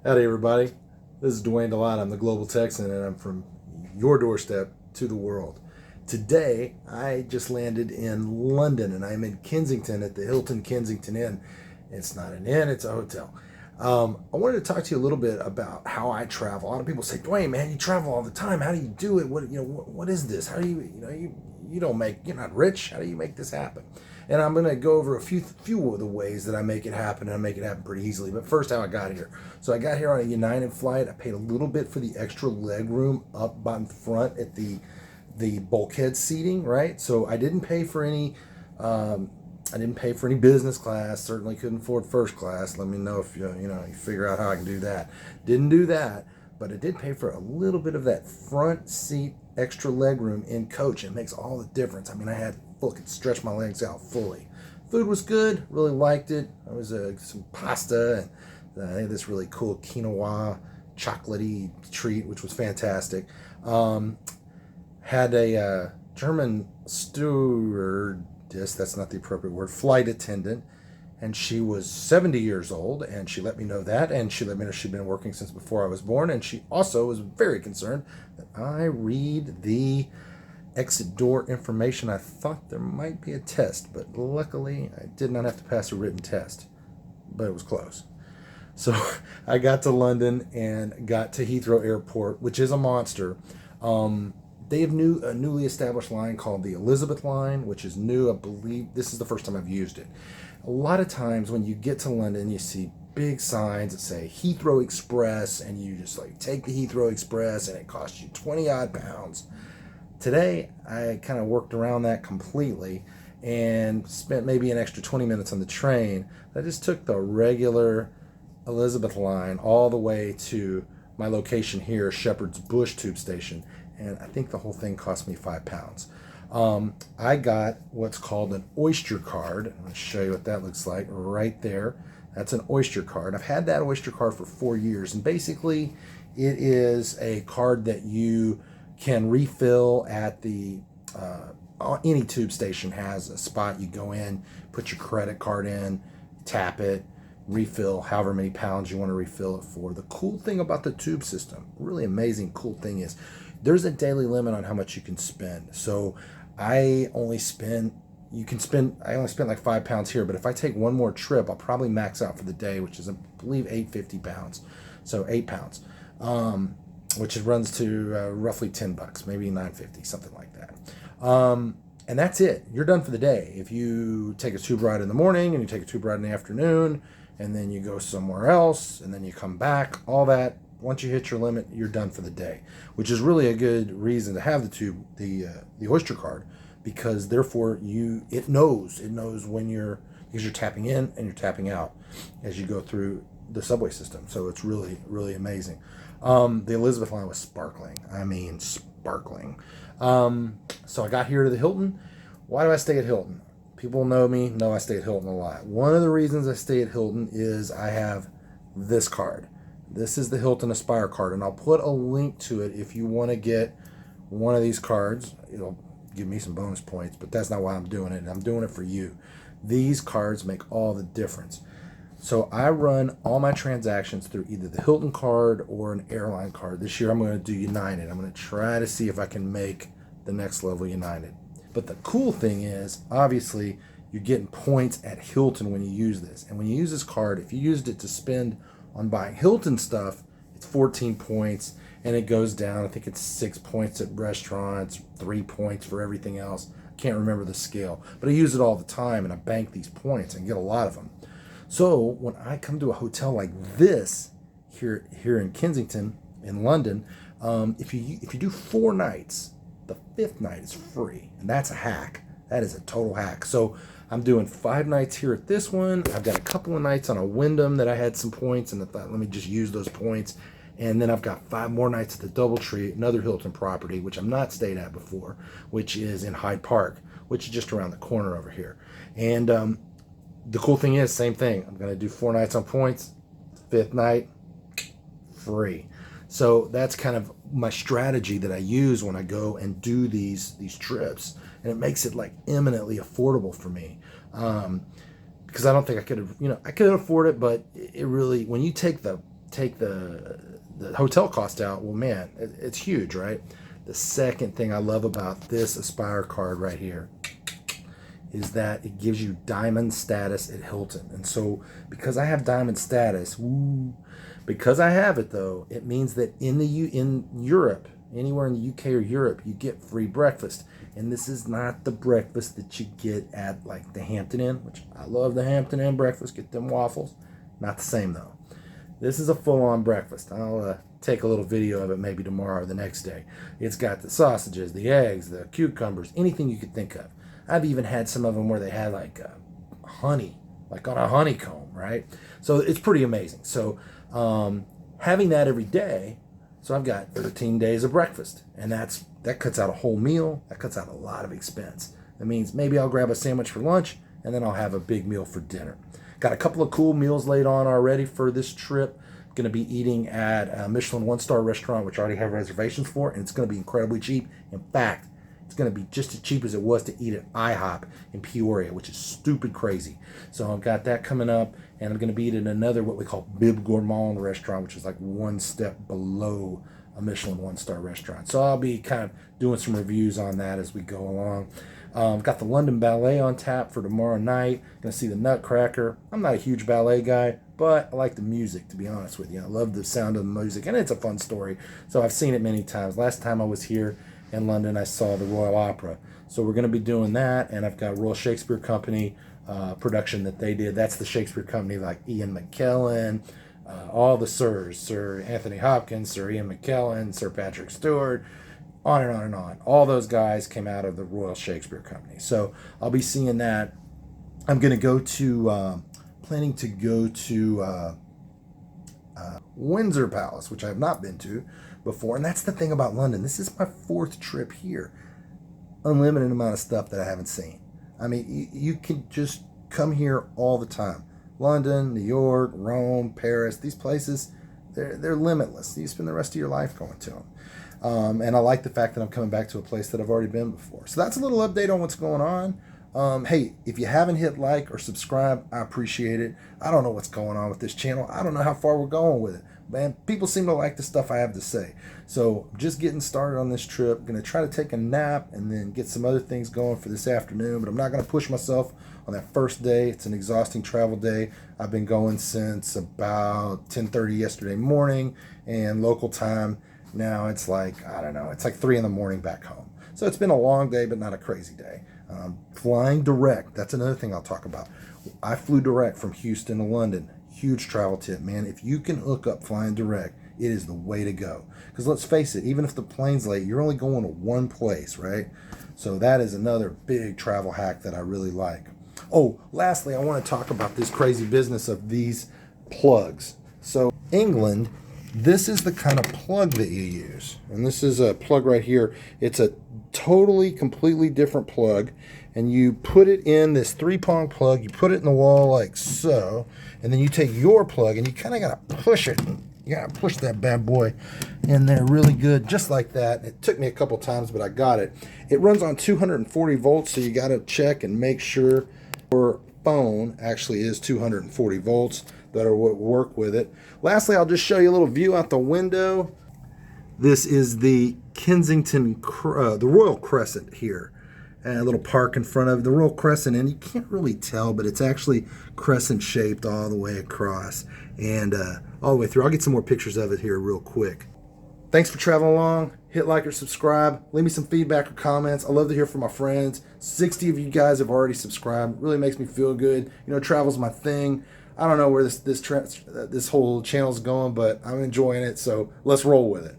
Howdy, everybody. This is Dwayne DeLotte. I'm the Global Texan, and I'm from your doorstep to the world. Today, I just landed in London, and I'm in Kensington at the Hilton Kensington Inn. It's not an inn; it's a hotel. I wanted to talk to you a little bit about how I travel. A lot of people say, "Dwayne, man, you travel all the time. How do you do it? What is this? How do you don't make, you're not rich. How do you make this happen?" And I'm going to go over a few of the ways that I make it happen, and I make it happen pretty easily. But first, how I got here. So I got here on a United flight. I paid a little bit for the extra leg room up by the front at the bulkhead seating, right? So I didn't pay for any. I didn't pay for any business class. Certainly couldn't afford first class. Let me know if you figure out how I can do that. Didn't do that, but I did pay for a little bit of that front seat extra leg room in coach. It makes all the difference. I mean, I had could stretch my legs out fully. Food was good. Really liked it. It was some pasta and I had this really cool quinoa chocolatey treat, which was fantastic. Had a German stewardess. That's not the appropriate word. Flight attendant. And she was 70 years old, and she let me know that, and she let me know she'd been working since before I was born, and she also was very concerned that I read the exit door information. I thought there might be a test, but luckily I did not have to pass a written test, but it was close. So I got to London and got to Heathrow Airport, which is a monster. They have a newly established line called the Elizabeth line, which is new. I believe this is the first time I've used it. A lot of times when you get to London, you see big signs that say Heathrow Express, and you just like take the Heathrow Express, and it costs you 20 odd pounds. Today, I kind of worked around that completely and spent maybe an extra 20 minutes on the train. I just took the regular Elizabeth line all the way to my location here, Shepherd's Bush Tube Station, and I think the whole thing cost me £5. I got what's called an Oyster card. I'm going to show you what that looks like right there. That's an Oyster card. I've had that Oyster card for 4 years, and basically it is a card that you can refill at the any tube station has a spot. You go in, put your credit card in, tap it, refill however many pounds you want to refill it for. The cool thing about the tube system, really amazing cool thing, is there's a daily limit on how much you can spend. So I only spend like £5 here, but if I take one more trip, I'll probably max out for the day, which is I believe £8.50. So £8. Which runs to roughly $10, maybe $9.50, something like that. And that's it. You're done for the day. If you take a tube ride in the morning and you take a tube ride in the afternoon, and then you go somewhere else, and then you come back, all that, once you hit your limit, you're done for the day, which is really a good reason to have the Oyster card, because therefore it knows when because you're tapping in and you're tapping out as you go through the subway system. So it's really, really amazing. The Elizabeth line was sparkling. I mean, sparkling. So I got here to the Hilton. Why do I stay at Hilton? People know me, know I stay at Hilton a lot. One of the reasons I stay at Hilton is I have this card. This is the Hilton Aspire card, and I'll put a link to it if you want to get one of these cards. It'll give me some bonus points, but that's not why I'm doing it. I'm doing it for you. These cards make all the difference. So I run all my transactions through either the Hilton card or an airline card. This year I'm going to do United. I'm going to try to see if I can make the next level United. But the cool thing is, obviously, you're getting points at Hilton when you use this. And when you use this card, if you used it to spend on buying Hilton stuff, it's 14 points, and it goes down. I think it's 6 points at restaurants, 3 points for everything else. I can't remember the scale. But I use it all the time, and I bank these points and get a lot of them. So when I come to a hotel like this here in Kensington in London, if you do 4 nights, the 5th night is free, and that's a hack. That is a total hack. So I'm doing 5 nights here at this one. I've got a couple of nights on a Wyndham that I had some points, and I thought, let me just use those points. And then I've got 5 more nights at the DoubleTree, another Hilton property, which I've not stayed at before, which is in Hyde Park, which is just around the corner over here. And the cool thing is, same thing. I'm going to do 4 nights on points. 5th night, free. So that's kind of my strategy that I use when I go and do these trips, and it makes it like eminently affordable for me. Because I don't think I could have, I could afford it, but it really, when you take the take the hotel cost out, well, man, it's huge, right? The second thing I love about this Aspire card right here is that it gives you diamond status at Hilton. And so because I have diamond status, because I have it though, it means that in Europe, anywhere in the UK or Europe, you get free breakfast. And this is not the breakfast that you get at like the Hampton Inn, which I love the Hampton Inn breakfast, get them waffles. Not the same though. This is a full-on breakfast. I'll take a little video of it maybe tomorrow or the next day. It's got the sausages, the eggs, the cucumbers, anything you could think of. I've even had some of them where they had like honey, like on a honeycomb, right? So it's pretty amazing. So having that every day, so I've got 13 days of breakfast, and that cuts out a whole meal. That cuts out a lot of expense. That means maybe I'll grab a sandwich for lunch, and then I'll have a big meal for dinner. Got a couple of cool meals laid on already for this trip. Going to be eating at a Michelin one-star restaurant, which I already have reservations for, and it's going to be incredibly cheap. In fact, it's going to be just as cheap as it was to eat at IHOP in Peoria, which is stupid crazy. So I've got that coming up, and I'm going to be eating another what we call Bib Gourmand restaurant, which is like one step below a Michelin one-star restaurant. So I'll be kind of doing some reviews on that as we go along. Got the London Ballet on tap for tomorrow night. Gonna see the Nutcracker. I'm not a huge ballet guy, but I like the music, to be honest with you. I love the sound of the music, and it's a fun story. So I've seen it many times. Last time I was here in London, I saw the Royal Opera. So we're gonna be doing that, and I've got Royal Shakespeare Company production that they did. That's the Shakespeare Company, like Ian McKellen, all the sirs, Sir Anthony Hopkins, Sir Ian McKellen, Sir Patrick Stewart, on and on and on. All those guys came out of the Royal Shakespeare Company. So I'll be seeing that. I'm going to go to, planning to go to Windsor Palace, which I have not been to before. And that's the thing about London. This is my 4th trip here. Unlimited amount of stuff that I haven't seen. I mean, you can just come here all the time. London, New York, Rome, Paris, these places, they're limitless. You spend the rest of your life going to them. And I like the fact that I'm coming back to a place that I've already been before. So that's a little update on what's going on. Hey, if you haven't hit like or subscribe, I appreciate it. I don't know what's going on with this channel. I don't know how far we're going with it. Man, people seem to like the stuff I have to say. So I'm just getting started on this trip. I'm going to try to take a nap and then get some other things going for this afternoon. But I'm not going to push myself on that first day. It's an exhausting travel day. I've been going since about 10:30 yesterday morning, and local time now it's like, I don't know, it's like 3 in the morning back home. So it's been a long day, but not a crazy day. Flying direct, that's another thing I'll talk about. I flew direct from Houston to London. Huge travel tip, man. If you can hook up flying direct, it is the way to go. Because let's face it, even if the plane's late, you're only going to one place, right? So that is another big travel hack that I really like. Oh, lastly, I want to talk about this crazy business of these plugs. So England, this is the kind of plug that you use. And this is a plug right here. It's a totally, completely different plug. And you put it in this 3-prong plug. You put it in the wall like so. And then you take your plug and you kind of got to push it. You got to push that bad boy in there really good, just like that. It took me a couple times, but I got it. It runs on 240 volts, so you got to check and make sure your phone actually is 240 volts. That'll work with it. Lastly, I'll just show you a little view out the window. This is the Kensington, the Royal Crescent here. And a little park in front of the Royal Crescent, and you can't really tell, but it's actually crescent shaped all the way across and all the way through. I'll get some more pictures of it here real quick. Thanks for traveling along. Hit like or subscribe. Leave me some feedback or comments. I love to hear from my friends. 60 of you guys have already subscribed. It really makes me feel good. You know, travel's my thing. I don't know where this whole channel's going, but I'm enjoying it, so let's roll with it.